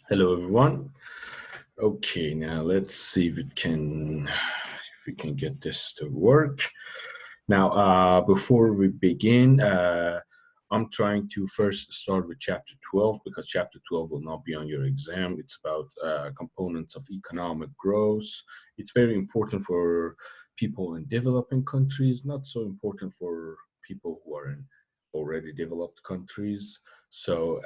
Hello, everyone. Okay, now let's see if we can get this to work. Now, before we begin, I'm trying to first start with chapter 12 because chapter 12 will not be on your exam. It's about components of economic growth. It's very important for people in developing countries, not so important for people who are in already developed countries. So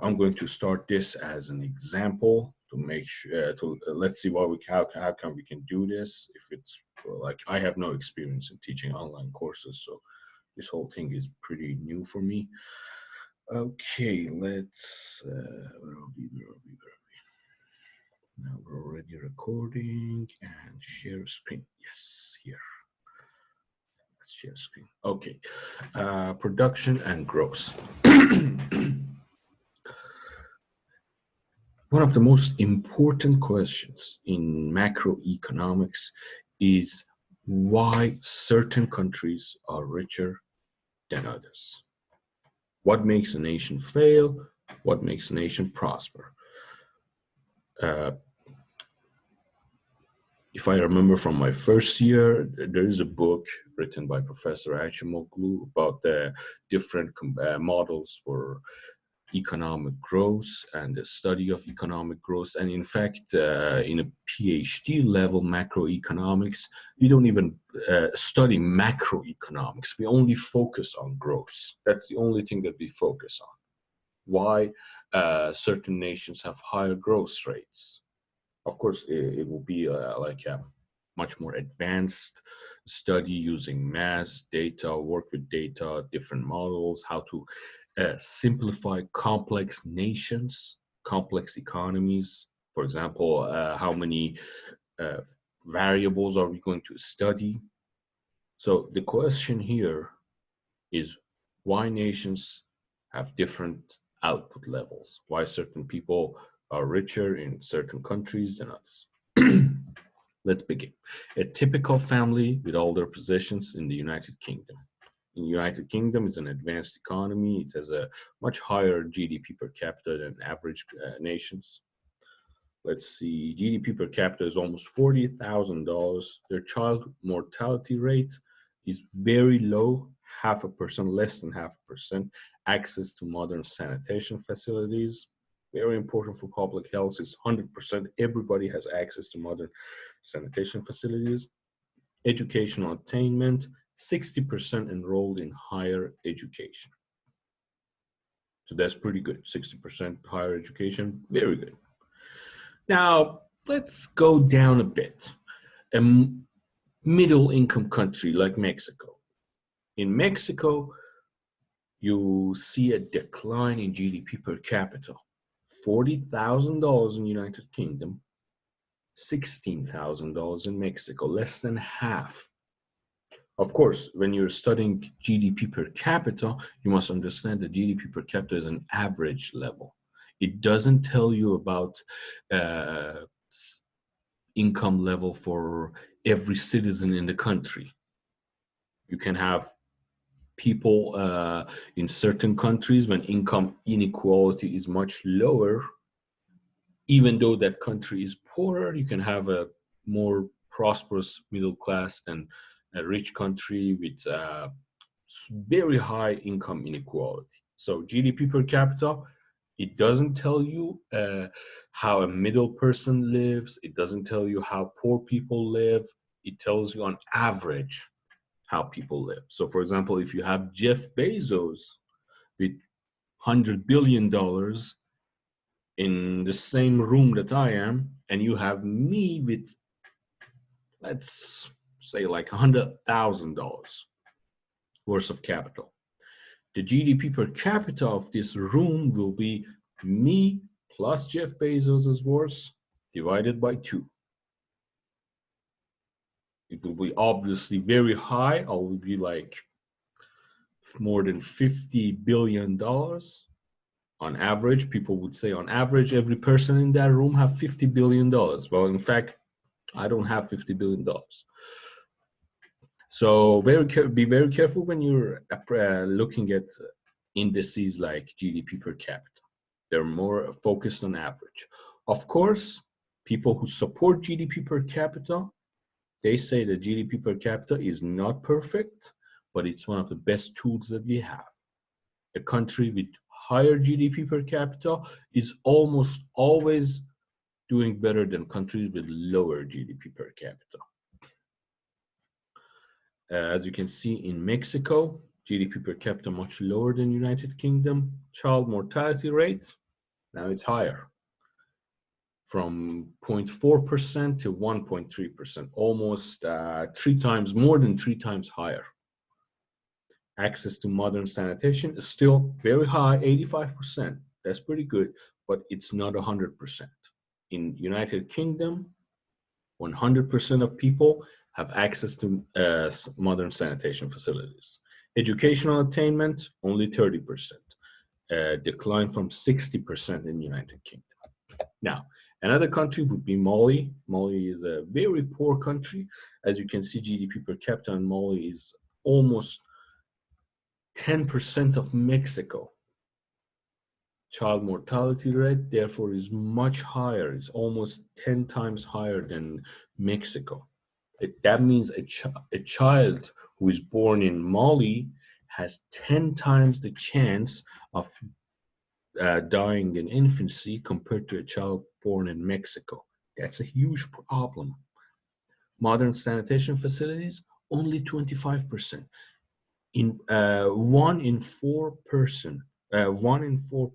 I'm going to start this as an example to make sure let's see how can we can do this if it's like I have no experience in teaching online courses, so this whole thing is pretty new for me. Okay, let's now we're already recording and share screen. Yes, here. Let's share screen. Okay, production and growth. One of the most important questions in macroeconomics is why certain countries are richer than others. What makes a nation fail? What makes a nation prosper? If I remember from my first year, there is a book written by Professor Acemoglu about the different models for economic growth and the study of economic growth. And in fact, in a PhD level macroeconomics, we don't even study macroeconomics. We only focus on growth. That's the only thing that we focus on. Why certain nations have higher growth rates. Of course, it will be like a much more advanced study using math, data, work with data, different models, how to simplify complex nations, complex economies. For example, how many variables are we going to study? So the question here is why nations have different output levels, why certain people are richer in certain countries than others. Let's begin. A typical family with all their possessions in the United Kingdom. In the United Kingdom, it's an advanced economy. It has a much higher GDP per capita than average nations. Let's see, GDP per capita is almost $40,000. Their child mortality rate is very low, 0.5%, less than 0.5%. Access to modern sanitation facilities, very important for public health, is 100%. Everybody has access to modern sanitation facilities. Educational attainment, 60% enrolled in higher education. So that's pretty good. 60% higher education, very good. Now, let's go down a bit. A middle income country like Mexico. In Mexico, you see a decline in GDP per capita. $40,000 in the United Kingdom, $16,000 in Mexico, less than half. Of course, when you're studying GDP per capita, you must understand that GDP per capita is an average level. It doesn't tell you about income level for every citizen in the country. You can have people in certain countries when income inequality is much lower, even though that country is poorer, you can have a more prosperous middle class than a rich country with very high income inequality. So GDP per capita, it doesn't tell you how a middle person lives. It doesn't tell you how poor people live. It tells you on average how people live. So for example, if you have Jeff Bezos with $100 billion in the same room that I am, and you have me with, let's say, like $100,000 worth of capital, the GDP per capita of this room will be me plus Jeff Bezos's worth divided by 2. It will be obviously very high. I will be like more than $50 billion. On average, people would say on average, every person in that room have $50 billion. Well, in fact, I don't have $50 billion. So be very careful when you're looking at indices like GDP per capita. They're more focused on average. Of course, people who support GDP per capita, they say that GDP per capita is not perfect, but it's one of the best tools that we have. A country with higher GDP per capita is almost always doing better than countries with lower GDP per capita. As you can see in Mexico, GDP per capita much lower than United Kingdom. Child mortality rate, now it's higher, from 0.4% to 1.3%, almost more than three times higher. Access to modern sanitation is still very high, 85%. That's pretty good, but it's not 100%. In United Kingdom, 100% of people have access to modern sanitation facilities. Educational attainment, only 30%, decline from 60% in United Kingdom. Now, another country would be Mali. Mali is a very poor country. As you can see, GDP per capita in Mali is almost 10% of Mexico. Child mortality rate, therefore, is much higher. It's almost 10 times higher than Mexico. That means a child who is born in Mali has 10 times the chance of dying in infancy compared to a child born in Mexico. That's a huge problem. Modern sanitation facilities, only 25%. One in four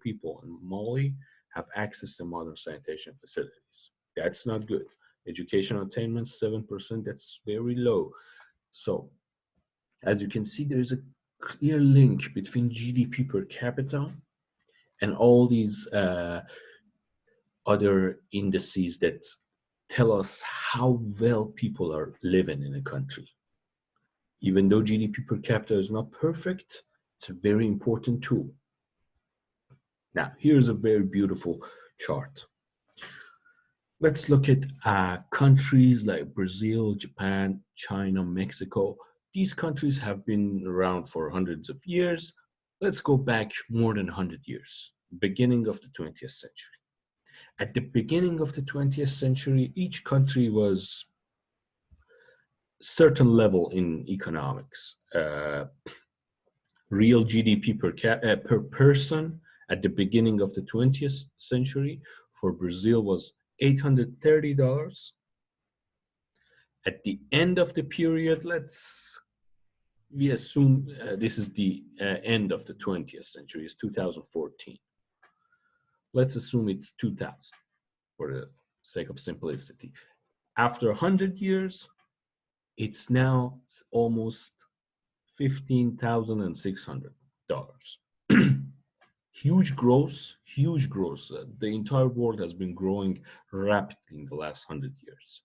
people in Mali have access to modern sanitation facilities. That's not good. Educational attainment, 7%, that's very low. So, as you can see, there is a clear link between GDP per capita and all these other indices that tell us how well people are living in a country. Even though GDP per capita is not perfect, it's a very important tool. Now, here's a very beautiful chart. Let's look at countries like Brazil, Japan, China, Mexico. These countries have been around for hundreds of years. Let's go back more than 100 years, beginning of the 20th century. At the beginning of the 20th century, each country was certain level in economics. Real GDP per person at the beginning of the 20th century for Brazil was $830. At the end of the period, we assume this is the end of the 20th century, it's 2014. Let's assume it's 2000 for the sake of simplicity. After 100 years, it's now almost $15,600. Huge growth, huge growth. The entire world has been growing rapidly in the last 100 years.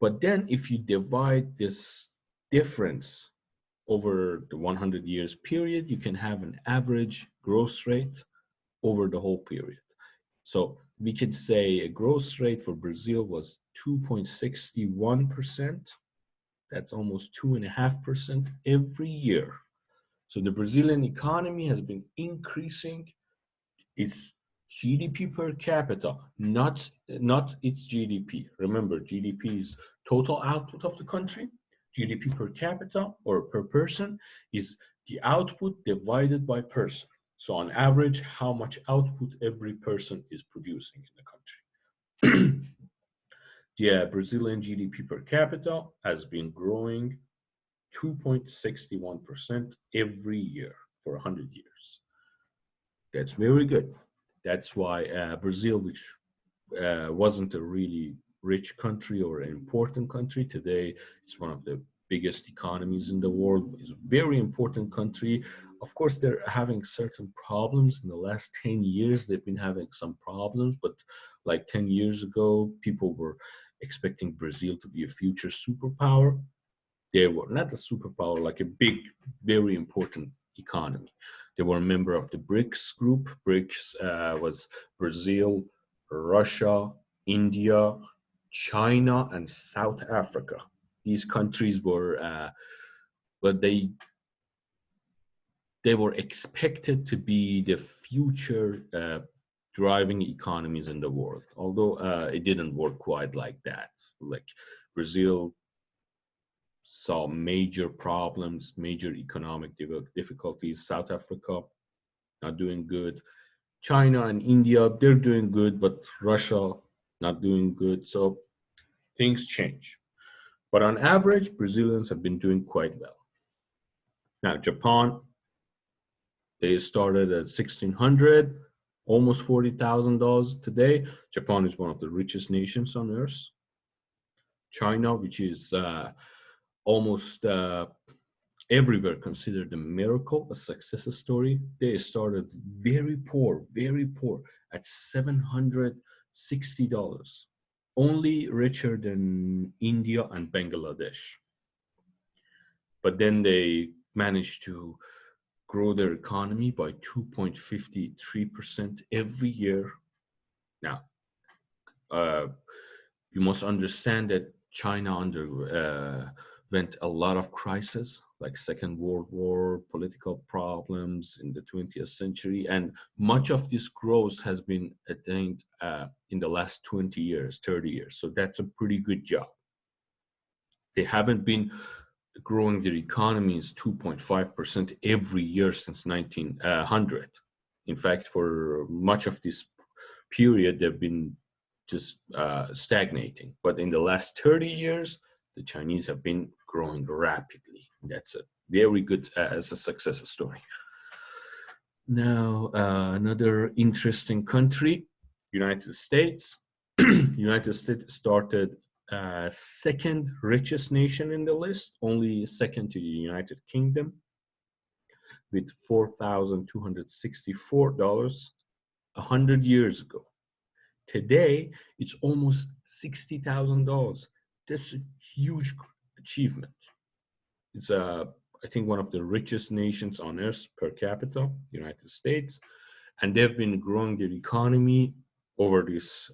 But then if you divide this difference over the 100 years period, you can have an average growth rate over the whole period. So we could say a growth rate for Brazil was 2.61%. That's almost 2.5% every year. So the Brazilian economy has been increasing its GDP per capita, not its GDP. Remember, GDP is total output of the country. GDP per capita or per person is the output divided by person. So on average, how much output every person is producing in the country. The Brazilian GDP per capita has been growing 2.61% every year for 100 years. That's very good. That's why Brazil, which wasn't a really rich country or an important country, today it's one of the biggest economies in the world. It's a very important country. Of course, they're having certain problems. In the last 10 years, they've been having some problems, but like 10 years ago, people were expecting Brazil to be a future superpower. They were not a superpower, like a big, very important economy. They were a member of the BRICS group. BRICS was Brazil, Russia, India, China, and South Africa. These countries were, but they they were expected to be the future driving economies in the world, although it didn't work quite like that. Like Brazil saw major problems, major economic difficulties. South Africa not doing good. China and India, they're doing good, but Russia not doing good. So things change. But on average, Brazilians have been doing quite well. Now, Japan, they started at 1600, almost $40,000 today. Japan is one of the richest nations on earth. China, which is almost everywhere considered a miracle, a success story. They started very poor at $760, only richer than India and Bangladesh. But then they managed to grow their economy by 2.53% every year. Now, you must understand that China underwent a lot of crises, like Second World War, political problems in the 20th century, and much of this growth has been attained in the last 20 years, 30 years. So that's a pretty good job. They haven't been growing their economies 2.5% every year since 1900. In fact, for much of this period, they've been just stagnating. But in the last 30 years, the Chinese have been growing rapidly. That's a very good as a success story. Now, another interesting country, United States. United States started second richest nation in the list, only second to the United Kingdom, with $4,264 100 years ago. Today, it's almost $60,000. That's a huge achievement. It's, I think, one of the richest nations on earth per capita, United States, and they've been growing their economy over this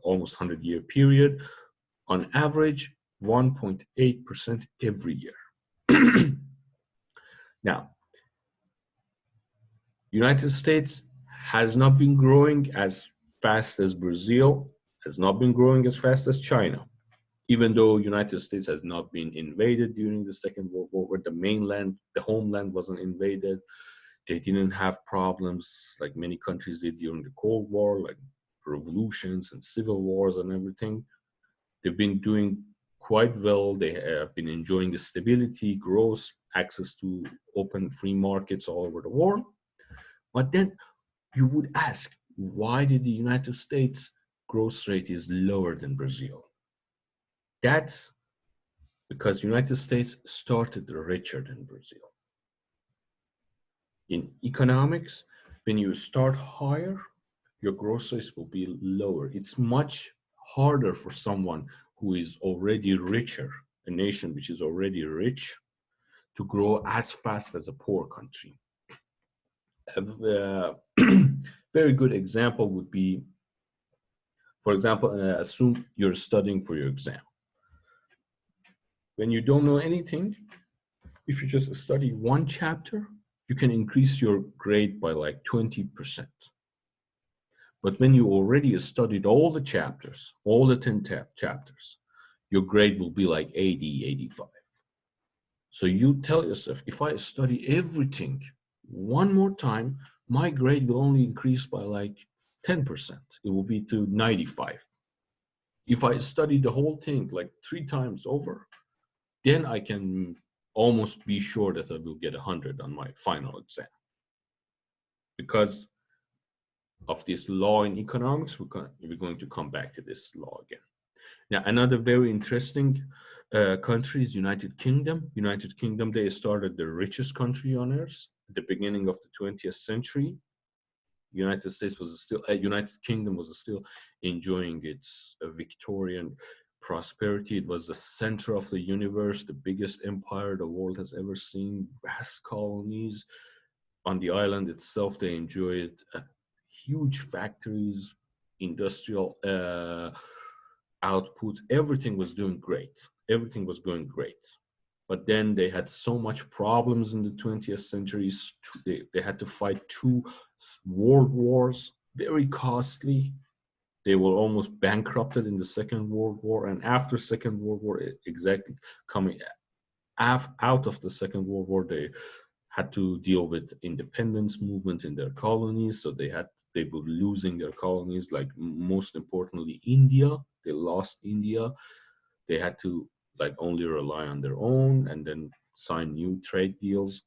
almost 100-year period, on average, 1.8% every year. Now, United States has not been growing as fast as Brazil, has not been growing as fast as China, even though United States has not been invaded during the Second World War, where the mainland, the homeland wasn't invaded. They didn't have problems like many countries did during the Cold War, like revolutions and civil wars and everything. They've been doing quite well. They have been enjoying the stability, growth, access to open free markets all over the world. But then you would ask, why did the United States growth rate is lower than Brazil? That's because United States started richer than Brazil. In economics, when you start higher, your growth rates will be lower. It's much harder for someone who is already richer, a nation which is already rich, to grow as fast as a poor country. A very good example would be, for example, assume you're studying for your exam. When you don't know anything, if you just study one chapter, you can increase your grade by like 20%. But when you already studied all the chapters, all the 10 chapters, your grade will be like 80, 85. So you tell yourself, if I study everything one more time, my grade will only increase by like 10%. It will be to 95. If I study the whole thing like 3 times over, then I can almost be sure that I will get 100 on my final exam. Because of this law in economics, we're going to come back to this law again. Now, another very interesting country is United Kingdom. United Kingdom, they started the richest country on earth at the beginning of the 20th century. United Kingdom was still enjoying its Victorian prosperity. It was the center of the universe, the biggest empire the world has ever seen, vast colonies. On the island itself, they enjoyed huge factories, industrial output. Everything was doing great. Everything was going great. But then they had so much problems in the 20th century. They had to fight two world wars, very costly. They were almost bankrupted in the Second World War. And after Second World War, exactly coming out of the Second World War, they had to deal with independence movement in their colonies. So they were losing their colonies, like most importantly, India. They lost India. They had to like only rely on their own and then sign new trade deals.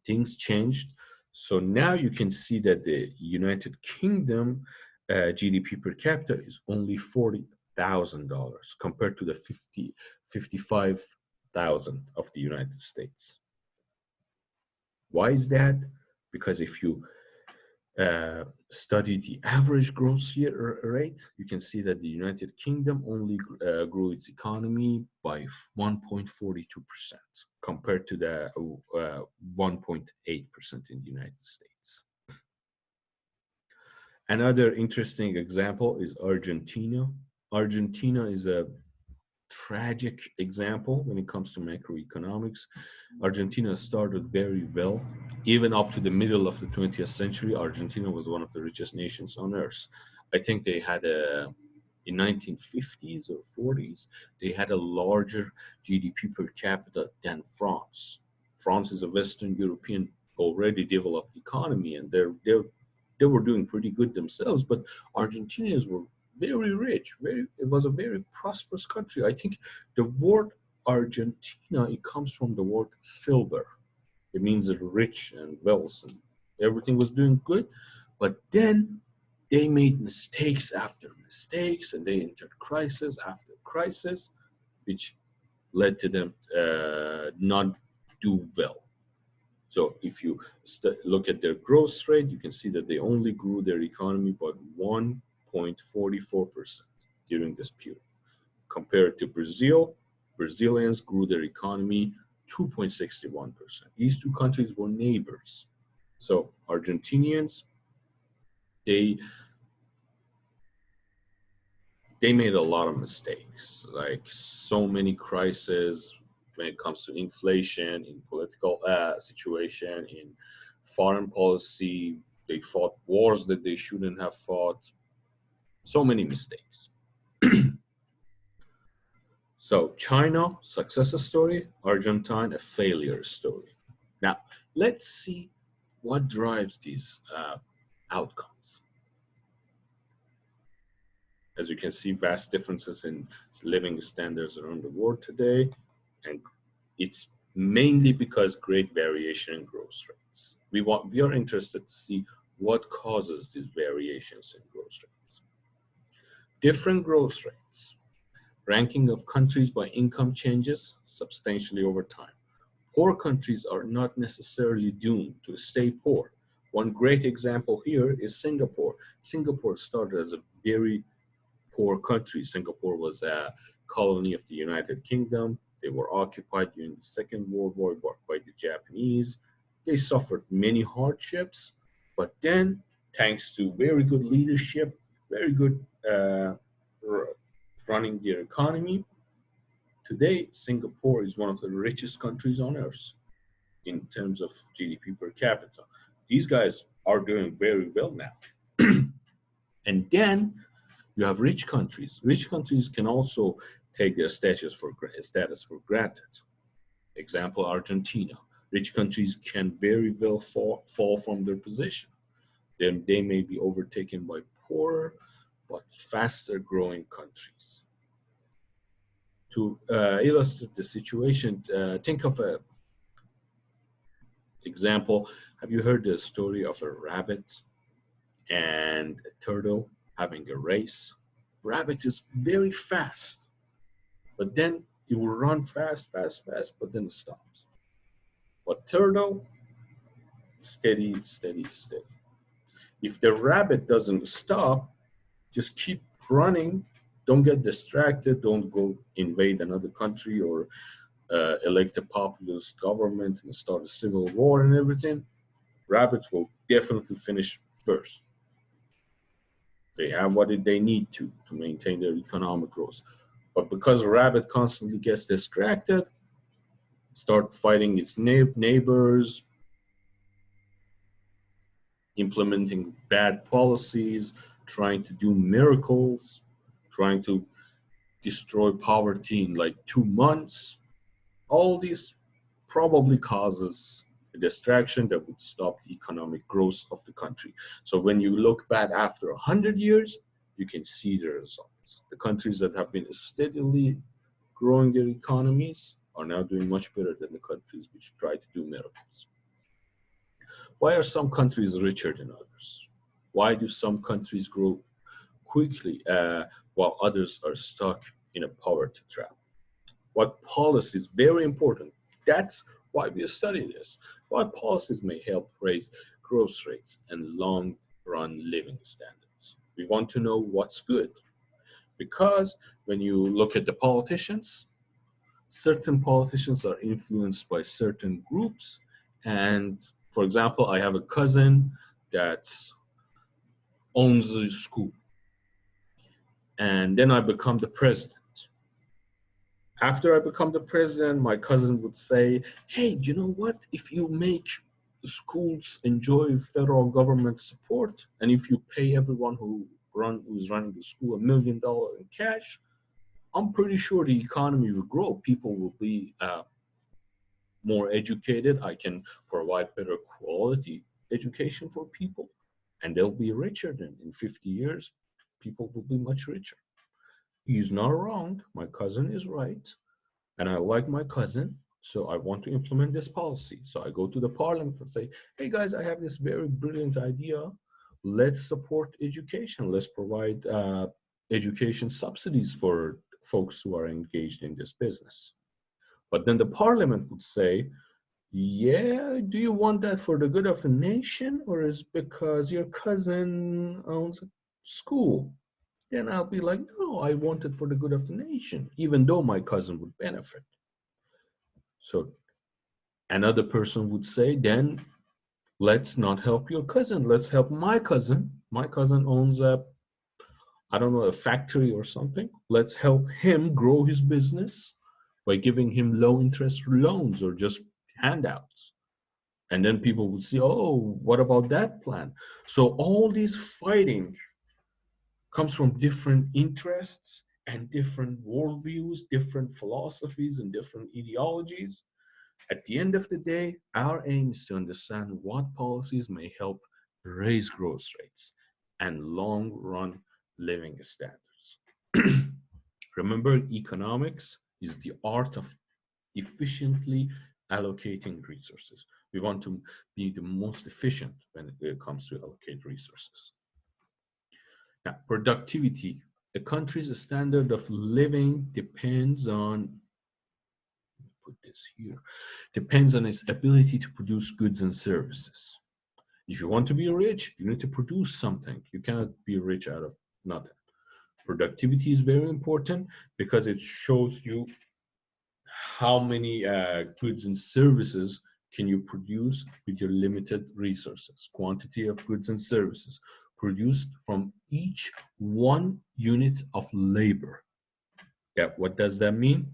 Things changed. So now you can see that the United Kingdom GDP per capita is only $40,000 compared to the 55,000 of the United States. Why is that? Because if you study the average growth rate, you can see that the United Kingdom only grew its economy by 1.42% compared to the 1.8% in the United States. Another interesting example is Argentina. Argentina is a tragic example when it comes to macroeconomics. Argentina started very well. Even up to the middle of the 20th century, Argentina was one of the richest nations on earth. I think they had in 1950s or 40s, they had a larger GDP per capita than France. France is a Western European already developed economy, and they were doing pretty good themselves. But Argentinians were very rich. It was a very prosperous country. I think the word Argentina, it comes from the word silver. It means rich and wealth, and everything was doing good. But then they made mistakes after mistakes, and they entered crisis after crisis, which led to them not do well. So if you look at their growth rate, you can see that they only grew their economy by 1.44% during this period. Compared to Brazil, Brazilians grew their economy 2.61%. These two countries were neighbors. So Argentinians, they they made a lot of mistakes, like so many crises when it comes to inflation, in political situation, in foreign policy. They fought wars that they shouldn't have fought. So many mistakes. So China, success story. Argentine, a failure story. Now, let's see what drives these outcomes. As you can see, vast differences in living standards around the world today, and it's mainly because great variation in growth rates. We are interested to see what causes these variations in growth rates. Different growth rates. Ranking of countries by income changes substantially over time. Poor countries are not necessarily doomed to stay poor. One great example here is Singapore. Singapore started as a very poor country. Singapore was a colony of the United Kingdom. They were occupied during the Second World War by the Japanese. They suffered many hardships, but then, thanks to very good leadership, very good running their economy, today Singapore is one of the richest countries on earth in terms of GDP per capita. These guys are doing very well now. And then you have rich countries. Rich countries can also take their status for granted. Example, Argentina. Rich countries can very well fall from their position. Then they may be overtaken by poorer but faster growing countries. To illustrate the situation, think of an example. Have you heard the story of a rabbit and a turtle having a race? Rabbit is very fast, but then it will run fast, fast, fast, but then it stops. But turtle, steady, steady, steady. If the rabbit doesn't stop, just keep running. Don't get distracted. Don't go invade another country or elect a populist government and start a civil war and everything. Rabbits will definitely finish first. They have what they need to maintain their economic growth. But because a rabbit constantly gets distracted, start fighting its neighbors, implementing bad policies, trying to do miracles, trying to destroy poverty in like 2 months. All these probably causes a distraction that would stop the economic growth of the country. So when you look back after 100 years, you can see the results. The countries that have been steadily growing their economies are now doing much better than the countries which try to do miracles. Why are some countries richer than others? Why do some countries grow quickly while others are stuck in a poverty trap? What policies, very important, that's why we study this. What policies may help raise growth rates and long run living standards? We want to know what's good because when you look at the politicians, certain politicians are influenced by certain groups. And for example, I have a cousin that owns a school, and then I become the president. After I become the president, my cousin would say, hey, you know what? If you make schools enjoy federal government support, and if you pay everyone who's running the school $1 million in cash, I'm pretty sure the economy will grow. People will be more educated. I can provide better quality education for people, and they'll be richer. Then in 50 years, people will be much richer. He's not wrong. My cousin is right. And I like my cousin, so I want to implement this policy. So I go to the parliament and say, hey guys, I have this very brilliant idea. Let's support education. Let's provide education subsidies for folks who are engaged in this business. But then the parliament would say, yeah, do you want that for the good of the nation or is because your cousin owns a school? Then I'll be like, no, I want it for the good of the nation, even though my cousin would benefit. So another person would say, then let's not help your cousin. Let's help my cousin. My cousin owns I don't know, a factory or something. Let's help him grow his business by giving him low interest loans or just handouts. And then people would say, oh, what about that plan? So all this fighting comes from different interests and different worldviews, different philosophies, and different ideologies. At the end of the day, our aim is to understand what policies may help raise growth rates and long run living standards. Remember, economics is the art of efficiently allocating resources. We want to be the most efficient when it comes to allocate resources. Now, productivity. A country's standard of living depends on, put this here, depends on its ability to produce goods and services. If you want to be rich, you need to produce something. You cannot be rich out of nothing. Productivity is very important because it shows you how many goods and services can you produce with your limited resources. Quantity of goods and services produced from each one unit of labor. Yeah, what does that mean?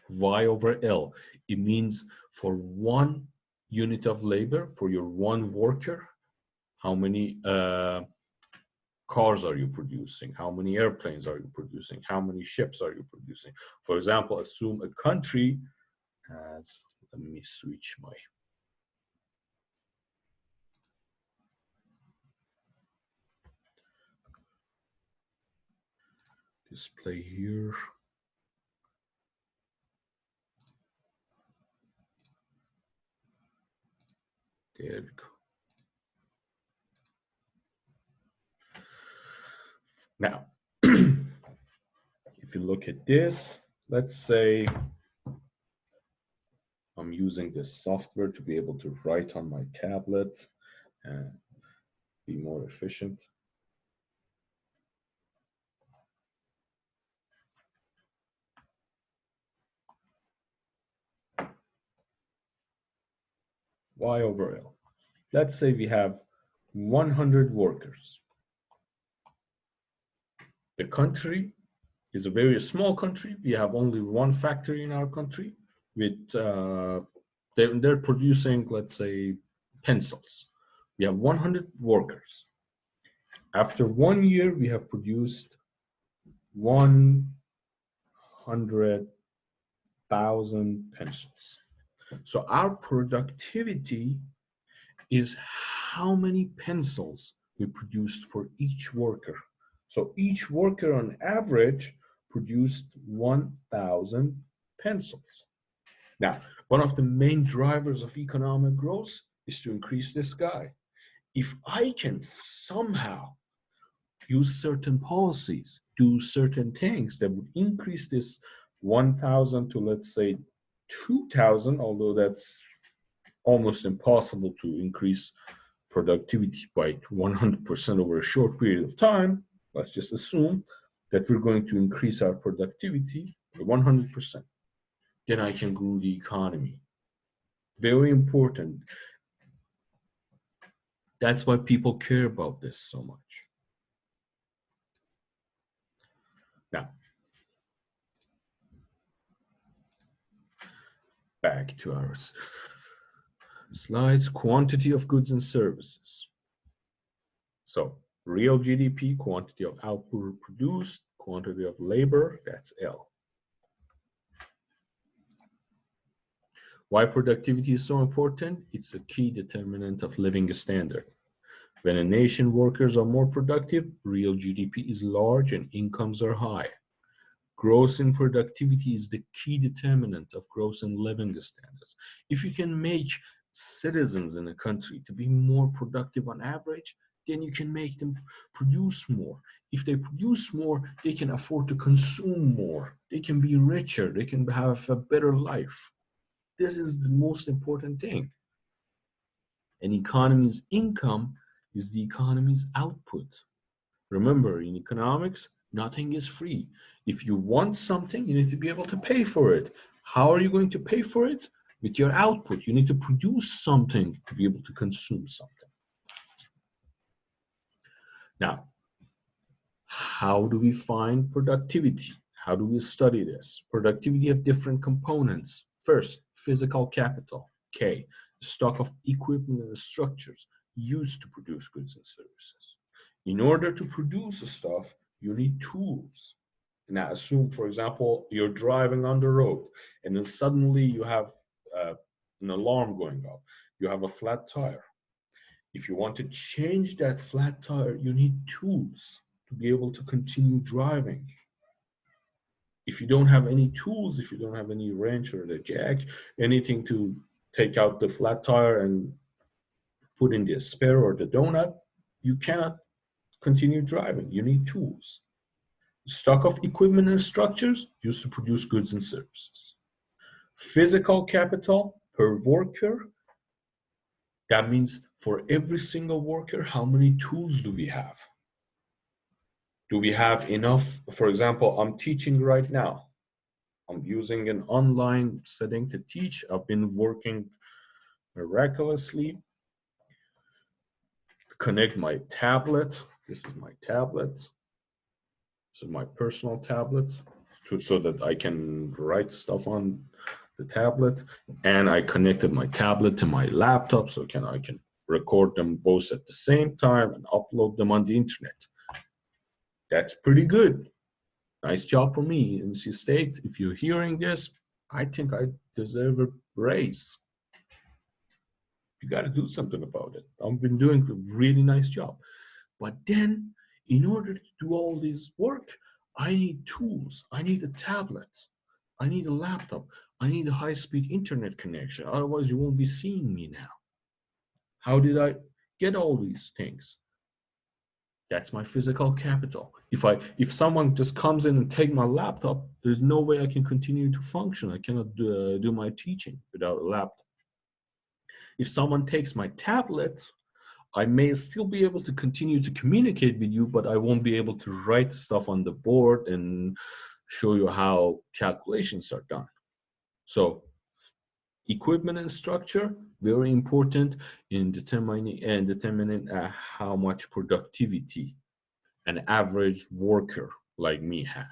Y over L. It means for one unit of labor, for your one worker, how many cars are you producing? How many airplanes are you producing? How many ships are you producing? For example, assume a country has, let me switch my display here. There we go. Now, if you look at this, let's say I'm using this software to be able to write on my tablet and be more efficient. Y over L. Let's say we have 100 workers. The country is a very small country. We have only one factory in our country with They're producing, let's say, pencils. We have 100 workers. After 1 year, we have produced 100,000 pencils. So our productivity is how many pencils we produced for each worker. So each worker on average produced 1,000 pencils. Now, one of the main drivers of economic growth is to increase this guy. If I can somehow use certain policies, do certain things that would increase this 1,000 to, let's say, 2,000, although that's almost impossible to increase productivity by 100% over a short period of time, let's just assume that we're going to increase our productivity by 100%. Then I can grow the economy. Very important. That's why people care about this so much. Now, back to our slides. Quantity of goods and services. So real GDP, quantity of output produced, quantity of labor, that's L. Why productivity is so important? It's a key determinant of living standard. When a nation workers are more productive, real GDP is large and incomes are high. Growth in productivity is the key determinant of growth in living standards. If you can make citizens in a country to be more productive on average, then you can make them produce more. If they produce more, they can afford to consume more. They can be richer. They can have a better life. This is the most important thing. An economy's income is the economy's output. Remember, in economics, nothing is free. If you want something, you need to be able to pay for it. How are you going to pay for it? With your output. You need to produce something to be able to consume something. Now, how do we find productivity? How do we study this? Productivity of different components. First, physical capital, K, stock of equipment and structures used to produce goods and services. In order to produce stuff, you need tools. Now, assume, for example, you're driving on the road and then suddenly you have an alarm going off. You have a flat tire. If you want to change that flat tire, you need tools to be able to continue driving. If you don't have any tools, if you don't have any wrench or the jack, anything to take out the flat tire and put in the spare or the donut, you cannot continue driving. You need tools. Stock of equipment and structures used to produce goods and services. Physical capital per worker. That means for every single worker, how many tools do we have? Do we have enough? For example, I'm teaching right now. I'm using an online setting to teach. I've been working miraculously to connect my tablet. This is my tablet. This is my personal tablet so that I can write stuff on the tablet. And I connected my tablet to my laptop so I can record them both at the same time and upload them on the internet. That's pretty good. Nice job for me, NC State. If you're hearing this, I think I deserve a raise. You got to do something about it. I've been doing a really nice job. But then, in order to do all this work, I need tools. I need a tablet. I need a laptop. I need a high-speed internet connection. Otherwise, you won't be seeing me now. How did I get all these things? That's my physical capital. If someone just comes in and take my laptop, there's no way I can continue to function. I cannot do my teaching without a laptop. If someone takes my tablet, I may still be able to continue to communicate with you, but I won't be able to write stuff on the board and show you how calculations are done. So equipment and structure, very important in determining how much productivity an average worker like me has.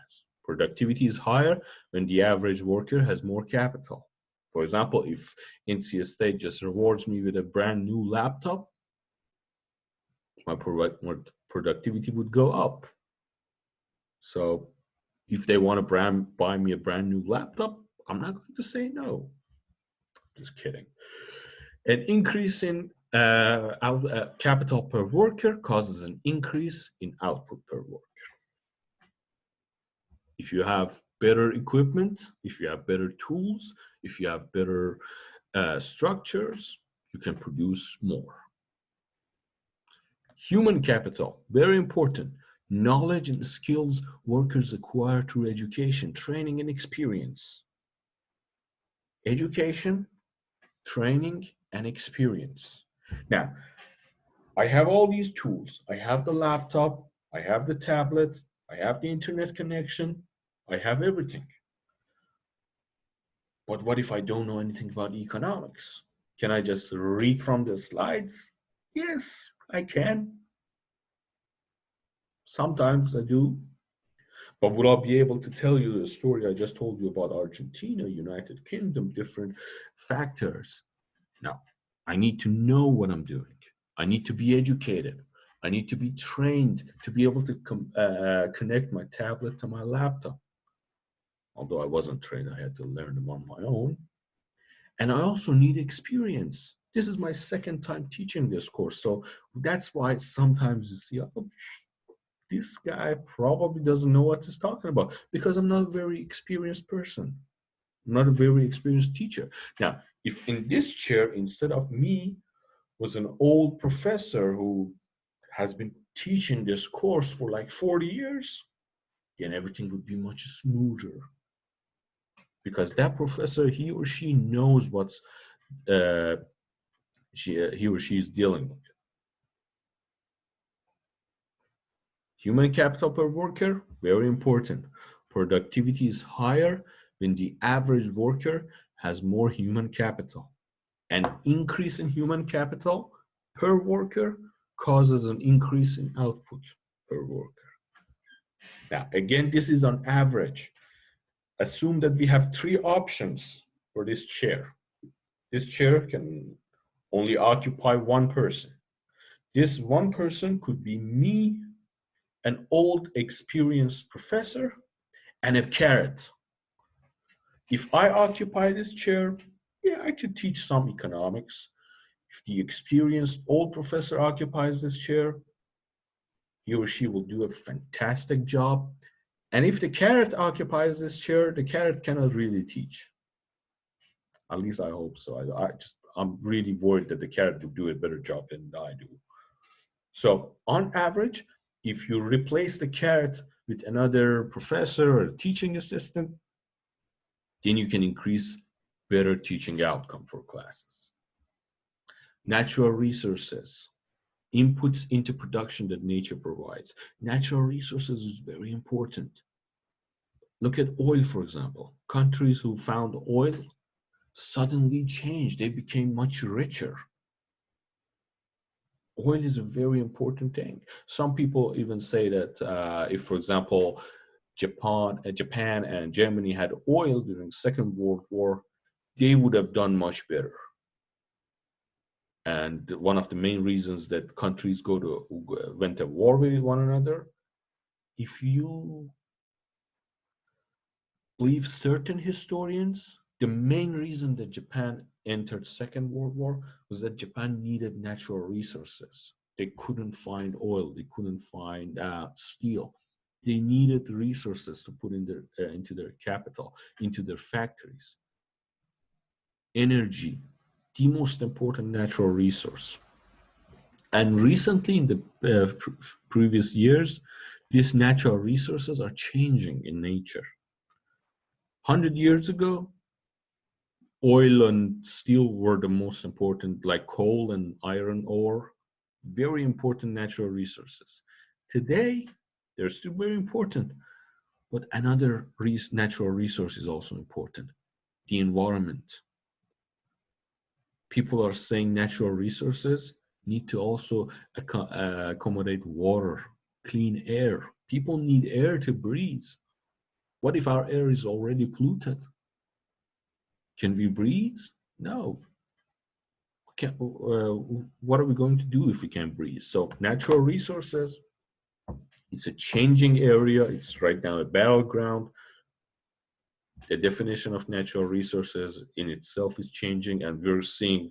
Productivity is higher when the average worker has more capital. For example, if NC State just rewards me with a brand new laptop, my productivity would go up. So if they want to buy me a brand new laptop, I'm not going to say no. Just kidding. An increase in capital per worker causes an increase in output per worker. If you have better equipment, if you have better tools, if you have better structures, you can produce more. Human capital, very important. Knowledge and skills workers acquire through education, training, and experience. Education, training, and experience. Now, I have all these tools. I have the laptop, I have the tablet, I have the internet connection, I have everything. But what if I don't know anything about economics? Can I just read from the slides? Yes, I can. Sometimes I do. But will I be able to tell you the story I just told you about Argentina, United Kingdom, different factors? No, I need to know what I'm doing. I need to be educated. I need to be trained to be able to connect my tablet to my laptop. Although I wasn't trained, I had to learn them on my own. And I also need experience. This is my second time teaching this course. So that's why sometimes you see, oh, this guy probably doesn't know what he's talking about, because I'm not a very experienced person. I'm not a very experienced teacher. Now, if in this chair, instead of me, was an old professor who has been teaching this course for like 40 years, then everything would be much smoother. Because that professor, he or she knows what's he or she is dealing with. Human capital per worker, very important. Productivity is higher when the average worker has more human capital. An increase in human capital per worker causes an increase in output per worker. Now, again, this is on average. Assume that we have three options for this chair. This chair can only occupy one person. This one person could be me, an old experienced professor, and a carrot. If I occupy this chair, yeah, I could teach some economics. If the experienced old professor occupies this chair, he or she will do a fantastic job. And if the carrot occupies this chair, the carrot cannot really teach. At least I hope so. I'm really worried that the carrot will do a better job than I do. So on average, if you replace the carrot with another professor or teaching assistant, then you can increase better teaching outcome for classes. Natural resources, inputs into production that nature provides. Natural resources is very important. Look at oil, for example. Countries who found oil suddenly changed. They became much richer. Oil is a very important thing. Some people even say that if, for example, Japan and Germany had oil during Second World War, they would have done much better. And one of the main reasons that countries went to war with one another, if you believe certain historians, the main reason that Japan entered Second World War was that Japan needed natural resources. They couldn't find oil, they couldn't find steel. They needed resources to put in into their capital, into their factories. Energy, the most important natural resource. And recently, in the previous years, these natural resources are changing in nature. 100 years ago, oil and steel were the most important, like coal and iron ore, very important natural resources. Today, they're still very important, but another natural resource is also important, the environment. People are saying natural resources need to also accommodate water, clean air. People need air to breathe. What if our air is already polluted? Can we breathe? No. What are we going to do if we can't breathe? So natural resources, it's a changing area. It's right now a battleground. The definition of natural resources in itself is changing, and we're seeing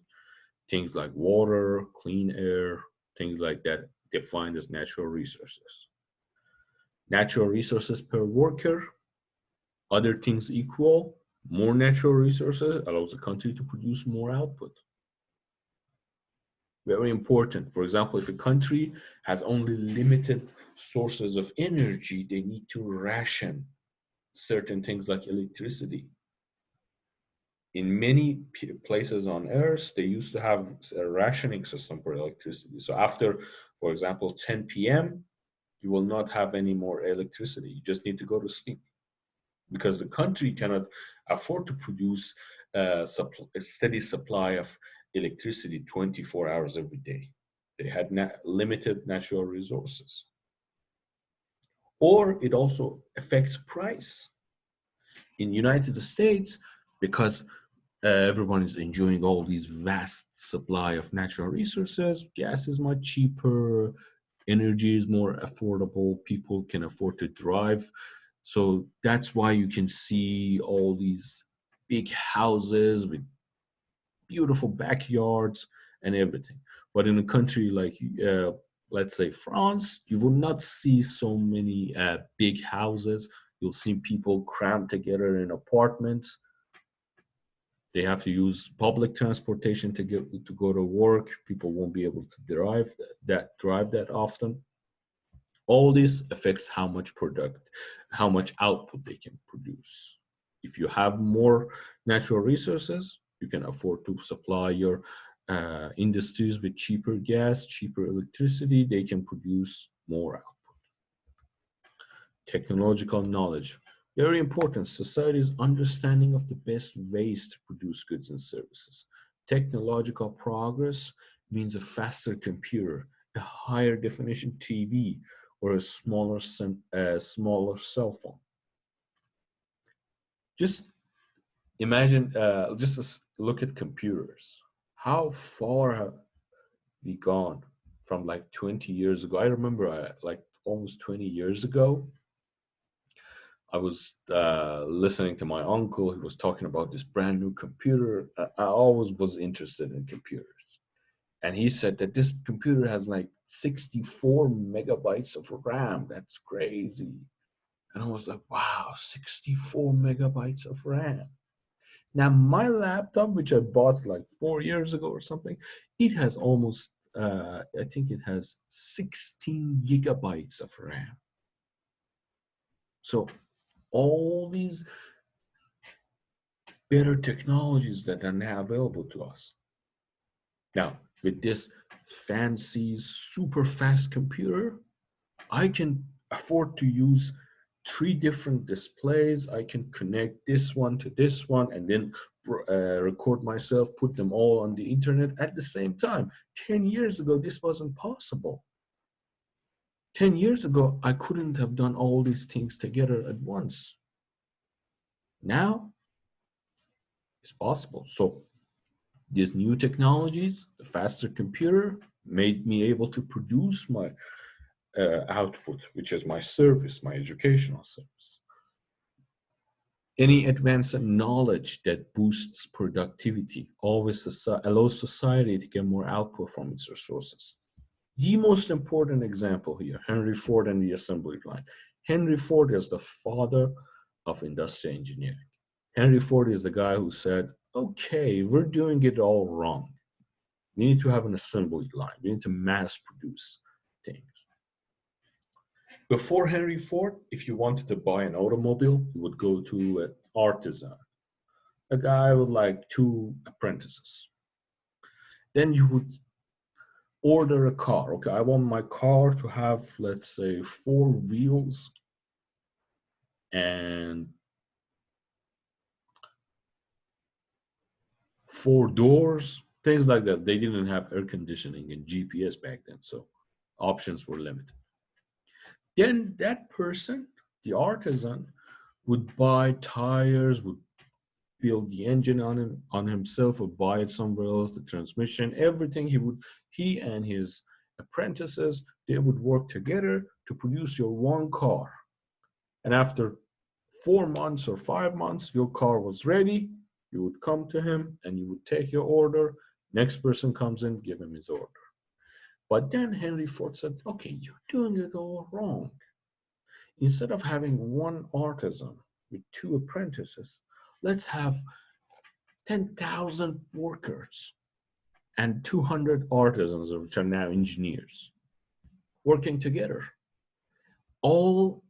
things like water, clean air, things like that defined as natural resources. Natural resources per worker, other things equal, more natural resources allows a country to produce more output. Very important. For example, if a country has only limited sources of energy, they need to ration certain things like electricity. In many places on Earth, they used to have a rationing system for electricity. So after, for example, 10 p.m., you will not have any more electricity. You just need to go to sleep because the country cannot afford to produce a steady supply of electricity 24 hours every day. They had limited natural resources. Or it also affects price. In United States, because everyone is enjoying all these vast supply of natural resources, gas is much cheaper, energy is more affordable, people can afford to drive. So that's why you can see all these big houses with beautiful backyards and everything. But in a country like, let's say, France, you will not see so many big houses. You'll see people crammed together in apartments. They have to use public transportation to go to work. People won't be able to drive that often. All this affects how much output they can produce. If you have more natural resources, you can afford to supply your industries with cheaper gas, cheaper electricity. They can produce more output. Technological knowledge. Very important. Society's understanding of the best ways to produce goods and services. Technological progress means a faster computer, a higher definition TV, or a smaller cell phone. Just imagine, look at computers. How far have we gone from like 20 years ago? I remember like almost 20 years ago, I was listening to my uncle. He was talking about this brand new computer. I always was interested in computers. And he said that this computer has like 64 megabytes of RAM. That's crazy. And I was like, wow, 64 megabytes of RAM. Now, my laptop, which I bought like 4 years ago or something, it has almost, I think it has 16 gigabytes of RAM. So all these better technologies that are now available to us. Now, with this fancy, super fast computer, I can afford to use 3 different displays. I can connect this one to this one and then record myself, put them all on the internet at the same time. 10 years ago, this wasn't possible. 10 years ago, I couldn't have done all these things together at once. Now, it's possible. So these new technologies, the faster computer, made me able to produce my output, which is my service, my educational service. Any advance in knowledge that boosts productivity always allows society to get more output from its resources. The most important example here, Henry Ford and the assembly line. Henry Ford is the father of industrial engineering. Henry Ford is the guy who said, okay, we're doing it all wrong. We need to have an assembly line. We need to mass produce things. Before Henry Ford, if you wanted to buy an automobile, you would go to an artisan, a guy with like 2 apprentices. Then you would order a car. Okay, I want my car to have, let's say, 4 wheels and 4 doors, things like that. They didn't have air conditioning and GPS back then, so options were limited. Then that person, the artisan, would buy tires, would build the engine on himself or buy it somewhere else, the transmission, everything. He and his apprentices, they would work together to produce your one car. And after 4 months or 5 months, your car was ready. You would come to him and you would take your order. Next person comes in, give him his order. But then Henry Ford said, okay, you're doing it all wrong. Instead of having one artisan with two apprentices, let's have 10,000 workers and 200 artisans, which are now engineers, working together, all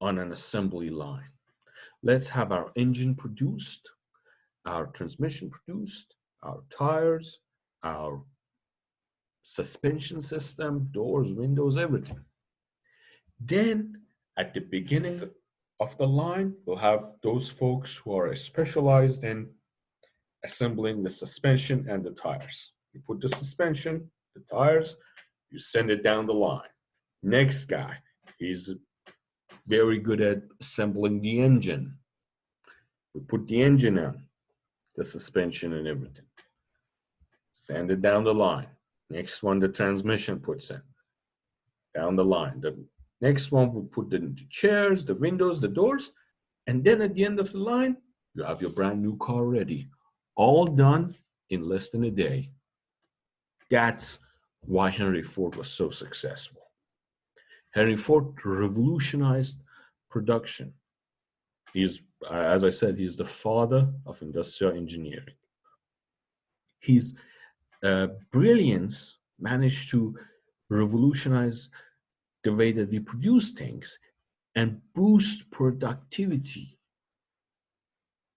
on an assembly line. Let's have our engine produced, our transmission produced, our tires, our suspension system, doors, windows, everything. Then at the beginning of the line, we'll have those folks who are specialized in assembling the suspension and the tires. You put the suspension, the tires, you send it down the line. Next guy, he's very good at assembling the engine. We put the engine in, the suspension and everything. Send it down the line. Next one, the transmission puts in, down the line. The next one, we put the chairs, the windows, the doors, and then at the end of the line, you have your brand new car ready. All done in less than a day. That's why Henry Ford was so successful. Henry Ford revolutionized production. He's, as I said, he's the father of industrial engineering. His brilliance managed to revolutionize the way that we produce things and boost productivity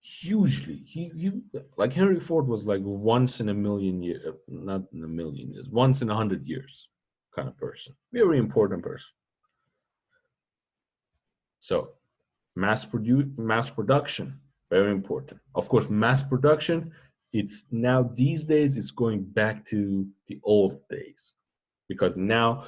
hugely. He like Henry Ford was like once in a million years, not in a million years, once in 100 years kind of person. Very important person. So mass production, very important. Of course, mass production, it's now these days it's going back to the old days, because now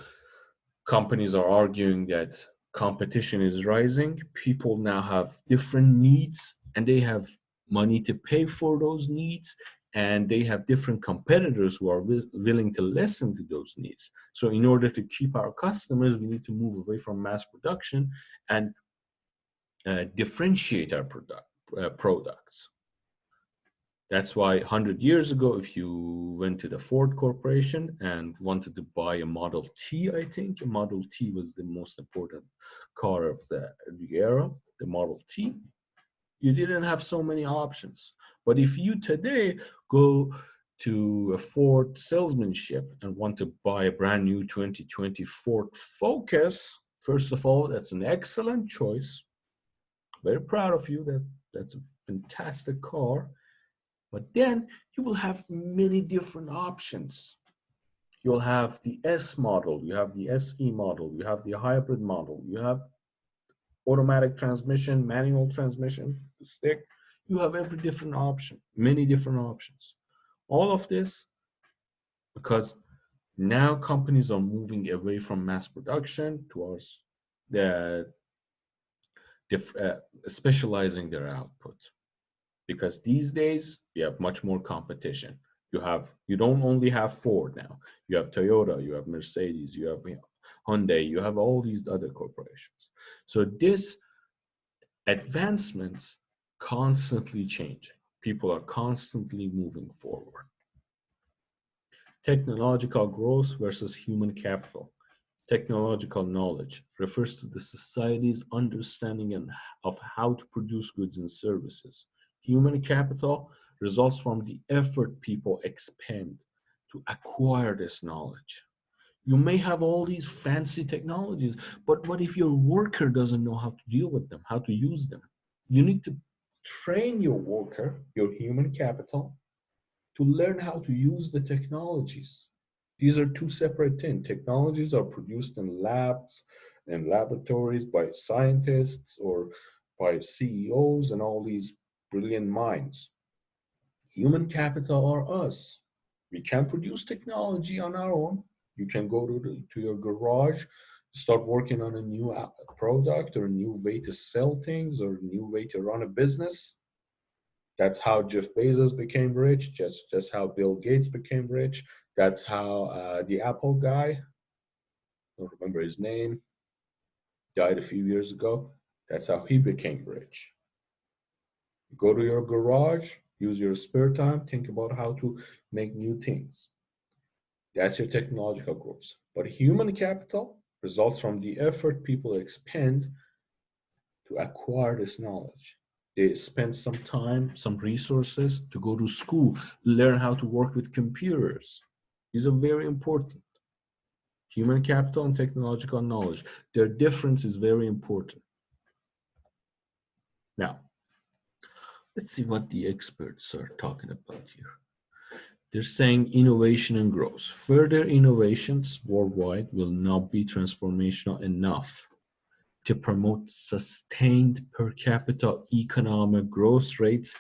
companies are arguing that competition is rising. People now have different needs and they have money to pay for those needs, and they have different competitors who are willing to listen to those needs. So in order to keep our customers, we need to move away from mass production and differentiate our products. That's why 100 years ago, if you went to the Ford Corporation and wanted to buy a Model T, I think a Model T was the most important car of the era, the Model T, you didn't have so many options. But if you today go to a Ford salesmanship and want to buy a brand new 2020 Ford Focus, first of all, that's an excellent choice. Very proud of you. That's a fantastic car. But then you will have many different options. You'll have the S model, you have the SE model, you have the hybrid model, you have automatic transmission, manual transmission, the stick. You have every different option, many different options. All of this because now companies are moving away from mass production towards the specializing their output. Because these days you have much more competition. You don't only have Ford now. You have Toyota, you have Mercedes, you have Hyundai, you have all these other corporations. So this advancements constantly changing. People are constantly moving forward. Technological growth versus human capital. Technological knowledge refers to the society's understanding of how to produce goods and services. Human capital results from the effort people expend to acquire this knowledge. You may have all these fancy technologies, but what if your worker doesn't know how to deal with them, how to use them? You need to train your worker, your human capital, to learn how to use the technologies. These are two separate things. Technologies are produced in labs and laboratories by scientists or by CEOs and all these brilliant minds. Human capital are us. We can produce technology on our own. You can go to your garage, start working on a new product or a new way to sell things or a new way to run a business. That's how Jeff Bezos became rich. Just how Bill Gates became rich. That's how the Apple guy, I don't remember his name, died a few years ago. That's how he became rich. Go to your garage, use your spare time, think about how to make new things. That's your technological growth. But human capital results from the effort people expend to acquire this knowledge. They spend some time, some resources to go to school, learn how to work with computers. These are very important. Human capital and technological knowledge. Their difference is very important. Now, let's see what the experts are talking about here. They're saying innovation and growth. Further innovations worldwide will not be transformational enough to promote sustained per capita economic growth rates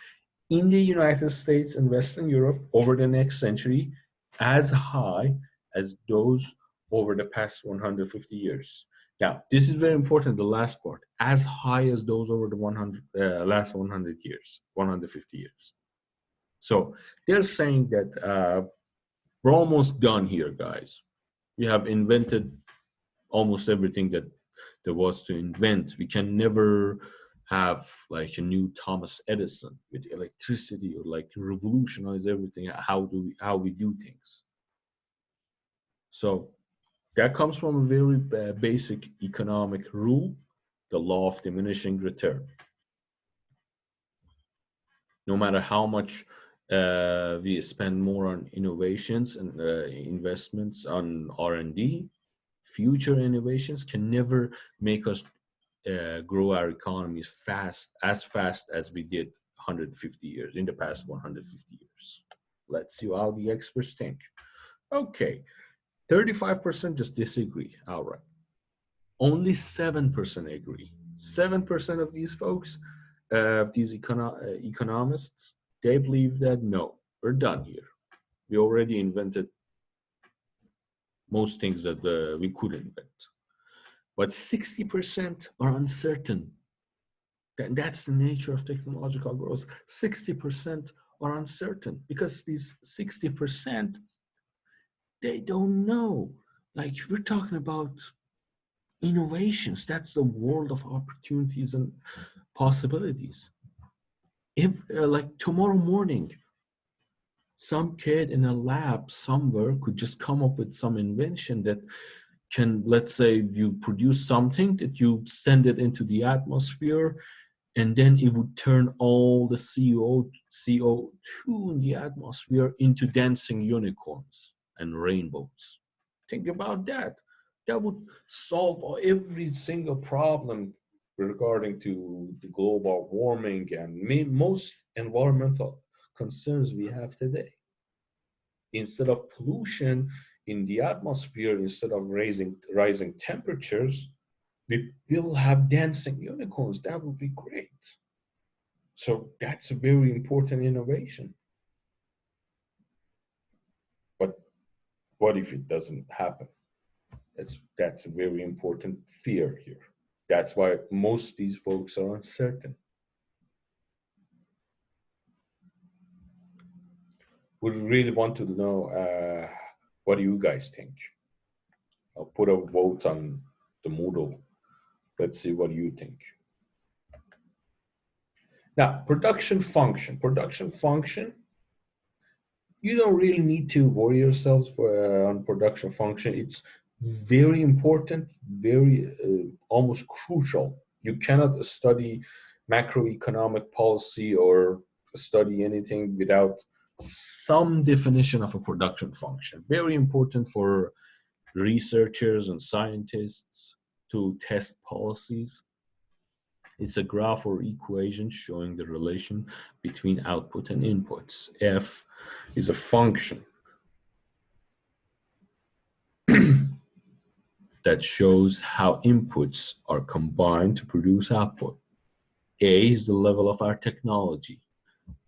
in the United States and Western Europe over the next century as high as those over the past 150 years. Now, this is very important, the last part, as high as those over the last 100 years, 150 years. So they're saying that we're almost done here, guys. We have invented almost everything that there was to invent. We can never have like a new Thomas Edison with electricity or like revolutionize everything. How we do things. So that comes from a very basic economic rule, the law of diminishing return. No matter how much we spend more on innovations and investments on R&D, future innovations can never make us grow our economies as fast as we did 150 years in the past 150 years. Let's see how the experts think. Okay, 35% just disagree outright. Only 7% agree. 7% of these folks, these economists, they believe that no, we're done here. We already invented most things that we could invent. But 60% are uncertain. And that's the nature of technological growth. 60% are uncertain because these 60%, they don't know. Like we're talking about innovations. That's the world of opportunities and possibilities. If like tomorrow morning, some kid in a lab somewhere could just come up with some invention that can, let's say you produce something that you send it into the atmosphere, and then it would turn all the CO2 in the atmosphere into dancing unicorns and rainbows. Think about that. That would solve every single problem regarding to the global warming and most environmental concerns we have today. Instead of pollution in the atmosphere, instead of rising temperatures, we will have dancing unicorns. That would be great. So that's a very important innovation. But what if it doesn't happen? That's a very important fear here. That's why most of these folks are uncertain. We really want to know what do you guys think? I'll put a vote on the Moodle. Let's see what you think. Now, production function. Production function, you don't really need to worry yourselves on production function. It's very important, very almost crucial. You cannot study macroeconomic policy or study anything without some definition of a production function. Very important for researchers and scientists to test policies. It's a graph or equation showing the relation between output and inputs. F is a function that shows how inputs are combined to produce output. A is the level of our technology.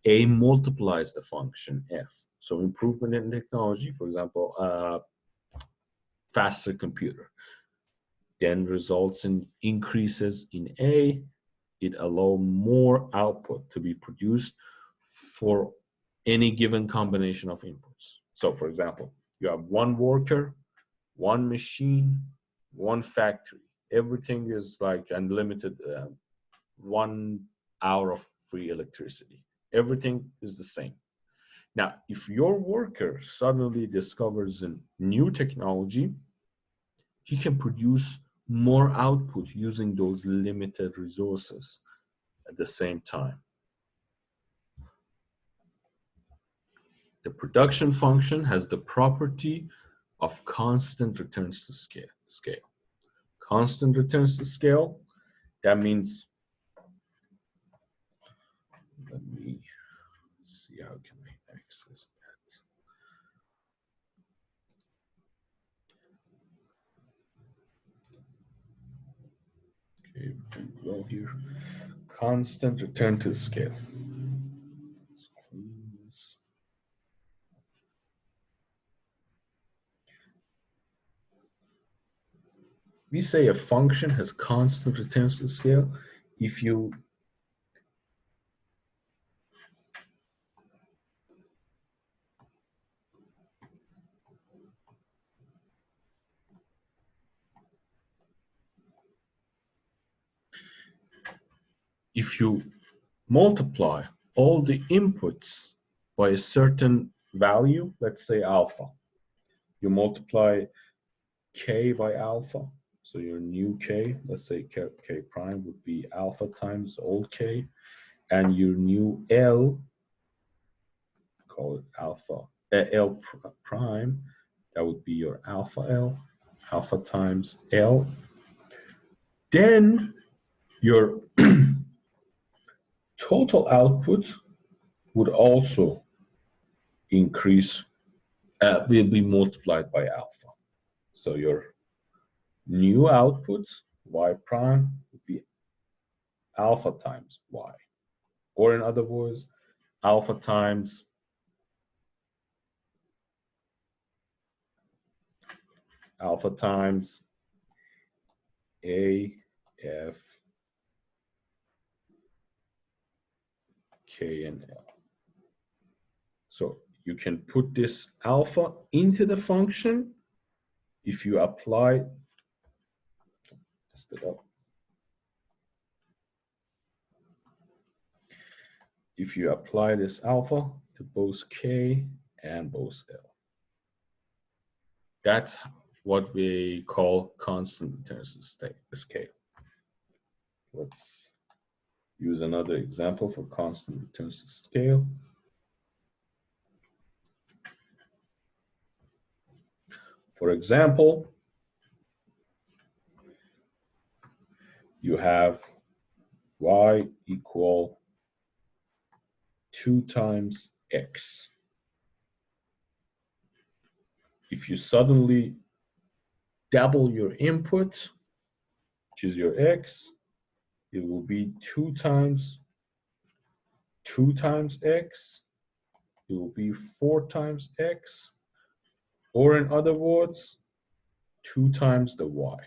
A multiplies the function F. So improvement in technology, for example, faster computer, then results in increases in A. It allows more output to be produced for any given combination of inputs. So for example, you have one worker, one machine, one factory. Everything is like unlimited, 1 hour of free electricity. Everything is the same. Now, if your worker suddenly discovers a new technology, he can produce more output using those limited resources at the same time. The production function has the property of constant returns to scale. Constant returns to scale, that means, let me see how can I access that. Okay, go here. Constant return to scale. We say a function has constant returns to scale if you multiply all the inputs by a certain value, let's say alpha. You multiply k by alpha, so your new k, let's say k prime would be alpha times old k, and your new L, call it alpha, L prime, that would be your alpha L, alpha times L. Then your total output would also increase, will be multiplied by alpha. So your new output, y prime, would be alpha times y. Or in other words, alpha times A, F, K, and L. So you can put this alpha into the function if you apply, if you apply this alpha to both K and both L. That's what we call constant returns to scale. Let's use another example for constant returns to scale. For example, you have y equal 2 times x. If you suddenly double your input, which is your x, it will be 2 times x, it will be 4 times x, or in other words, 2 times the y.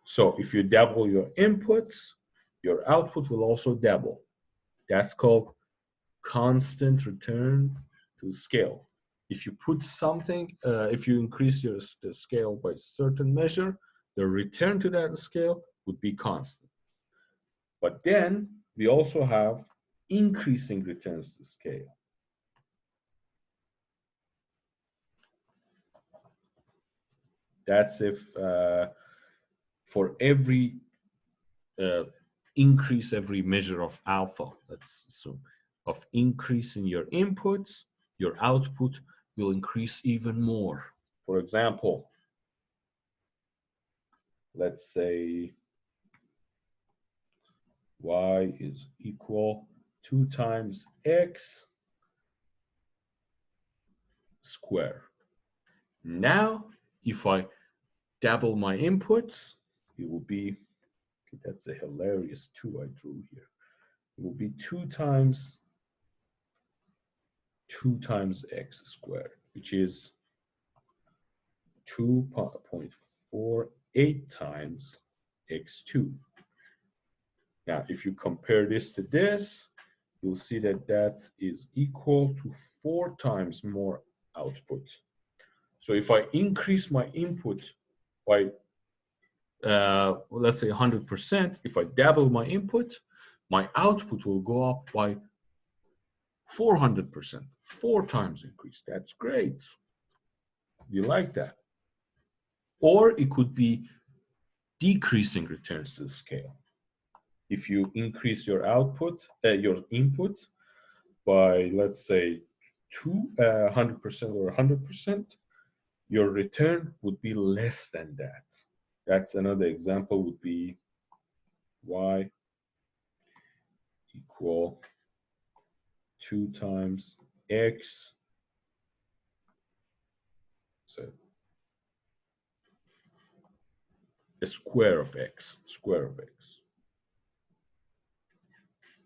So if you double your inputs, your output will also double. That's called constant return to scale. If you put something, if you increase the scale by a certain measure, the return to that scale would be constant. But then we also have increasing returns to scale. That's if for every increase, every measure of alpha, let's assume, of increase in your inputs, your output will increase even more. For example, let's say y is equal 2 times x squared. Now, if I double my inputs, it will be, that's a hilarious 2 I drew here. It will be 2 times x squared, which is 2.48 times x2. Now, if you compare this to this, you'll see that that is equal to 4 times more output. So if I increase my input by, let's say 100%, if I double my input, my output will go up by 400%, 4 times increase. That's great. You like that? Or it could be decreasing returns to the scale. If you increase your output, your input by, let's say, 100% or 100%, your return would be less than that. That's another example would be y equal 2 times x. So the square of x, square of x.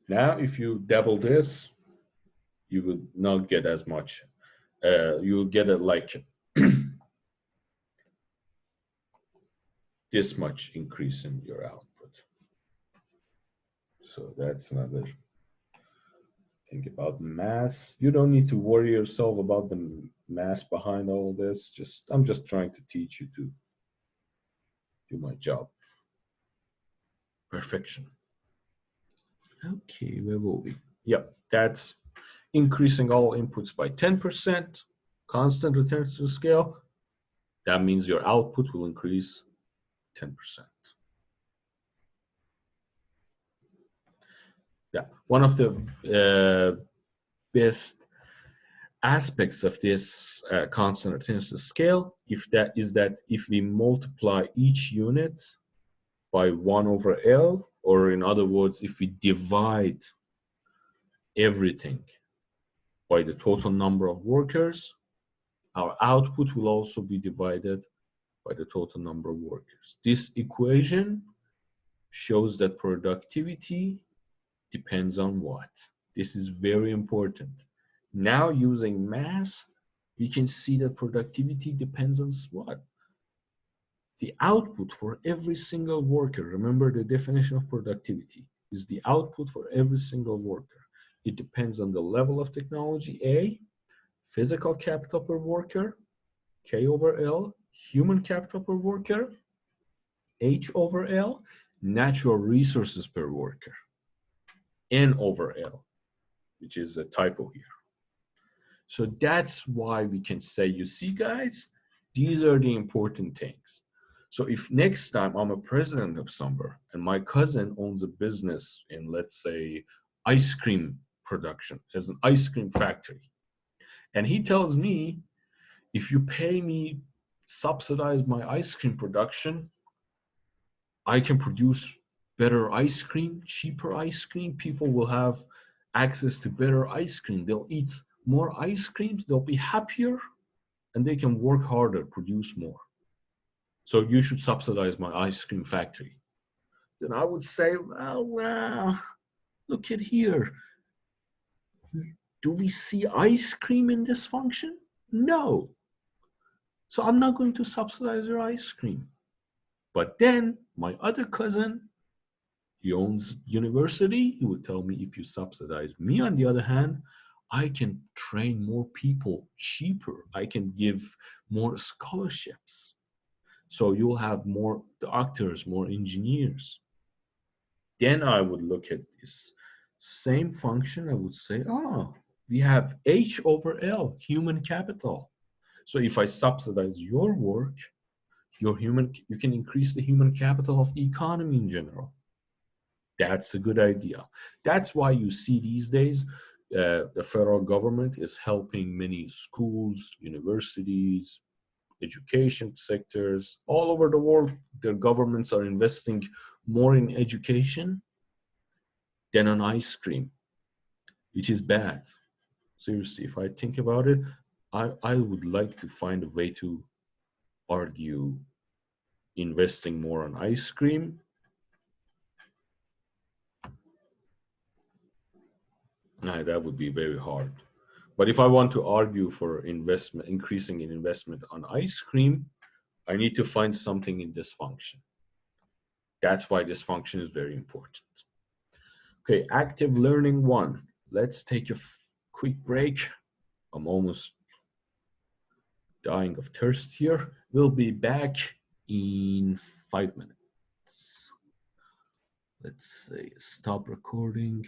Now, if you double this, you would not get as much. You'll get it like this much increase in your output. So that's another thing about mass. You don't need to worry yourself about the mass behind all this. I'm just trying to teach you to do my job. Perfection. Okay, where will we? Yep, that's increasing all inputs by 10%, constant returns to scale. That means your output will increase 10%. Yeah, one of the best aspects of this constant returns to scale is that if we multiply each unit by 1 over L, or in other words, if we divide everything by the total number of workers, our output will also be divided by the total number of workers. This equation shows that productivity depends on what? This is very important. Now, using mass, we can see that productivity depends on what? The output for every single worker. Remember, the definition of productivity is the output for every single worker. It depends on the level of technology, A, physical capital per worker, K over L, human capital per worker, H over L, natural resources per worker, N over L, which is a typo here. So that's why we can say, you see, guys, these are the important things. So if next time I'm a president of somewhere and my cousin owns a business in, let's say, ice cream production, as an ice cream factory, and he tells me, if you pay me, subsidize my ice cream production, I can produce better ice cream, cheaper ice cream. People will have access to better ice cream. They'll eat more ice creams, they'll be happier, and they can work harder, produce more. So you should subsidize my ice cream factory. Then I would say, well, look at here. Do we see ice cream in this function? No. So I'm not going to subsidize your ice cream. But then my other cousin, he owns university. He would tell me, if you subsidize me, on the other hand, I can train more people cheaper. I can give more scholarships. So you'll have more doctors, more engineers. Then I would look at this same function. I would say, oh, we have H over L, human capital. So if I subsidize your work, you can increase the human capital of the economy in general. That's a good idea. That's why you see these days the federal government is helping many schools, universities, education sectors all over the world. Their governments are investing more in education than on ice cream, which is bad. Seriously, if I think about it, I would like to find a way to argue investing more on ice cream. Nah, that would be very hard. But if I want to argue for investment, increasing in investment on ice cream, I need to find something in this function. That's why this function is very important. Okay, active learning 1. let's take a quick break. I'm almost dying of thirst here. We'll be back in 5 minutes. Let's say stop recording.